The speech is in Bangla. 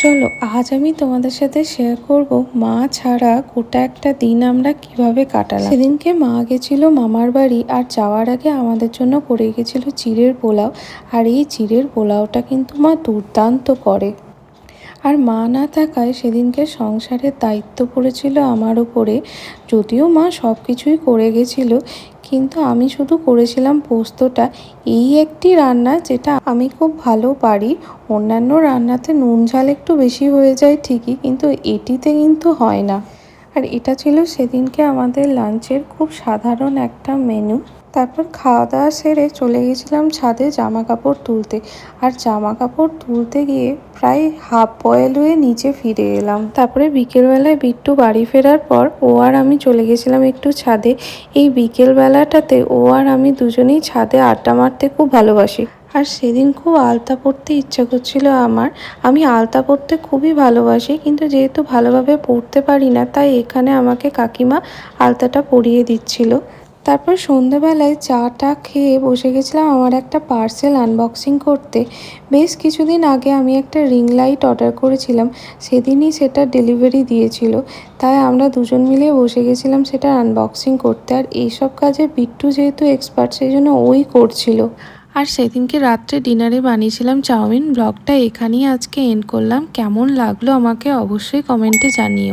চলো আজ আমি তোমাদের সাথে শেয়ার করব মা ছাড়া গোটা একটা দিন আমরা কিভাবে কাটালাম। সেদিনকে মা গেছিল মামার বাড়ি, আর যাওয়ার আগে আমাদের জন্য করে গেছিল চিড়ের পোলাও। আর এই চিড়ের পোলাওটা কিন্তু মা দুর্দান্ত করে। আর মা না থাকায় সেদিনকে সংসারের দায়িত্ব পড়েছিল আমার উপরে। যদিও মা সব কিছুই করে গেছিল, কিন্তু আমি শুধু করেছিলাম পোস্তটা। এই একটি রান্না যেটা আমি খুব ভালো পারি। অন্যান্য রান্নাতে নুন ঝাল একটু বেশি হয়ে যায় ঠিকই, কিন্তু এটিতে কিন্তু হয় না। আর এটা ছিল সেদিনকে আমাদের লাঞ্চের খুব সাধারণ একটা মেনু। তারপর খাওয়া দাওয়া সেরে চলে গেছিলাম ছাদে জামা কাপড় তুলতে। আর জামা কাপড় তুলতে গিয়ে প্রায় হাফ বয়েল হয়ে নিচে ফিরে এলাম। তারপরে বিকেলবেলায় বিট্টু বাড়ি ফেরার পর ও আর আমি চলে গেছিলাম একটু ছাদে। এই বিকেলবেলাটাতে ও আর আমি দুজনেই ছাদে আড্ডা মারতে খুব ভালোবাসি। আর সেদিন খুব আলতা পরতে ইচ্ছা করছিল আমার। আমি আলতা পরতে খুবই ভালোবাসি, কিন্তু যেহেতু ভালোভাবে পরতে পারি না, তাই এখানে আমাকে কাকিমা আলতাটা পরিয়ে দিচ্ছিল। তারপর সন্ধ্যেবেলায় চাটা খেয়ে বসে গেছিলাম আমার একটা পার্সেল আনবক্সিং করতে। বেশ কিছুদিন আগে আমি একটা রিং লাইট অর্ডার করেছিলাম, সেদিনই সেটা ডেলিভারি দিয়েছিল। তাই আমরা দুজন মিলে বসে গেছিলাম সেটা আনবক্সিং করতে। আর এইসব কাজে বিট্টু যেহেতু এক্সপার্ট, সেই জন্য ওই করছিল। আর সেদিনকে রাত্রে ডিনারে বানিয়েছিলাম চাউমিন। ব্লগটা এখানেই আজকে এন্ড করলাম। কেমন লাগলো আমাকে অবশ্যই কমেন্টে জানিও।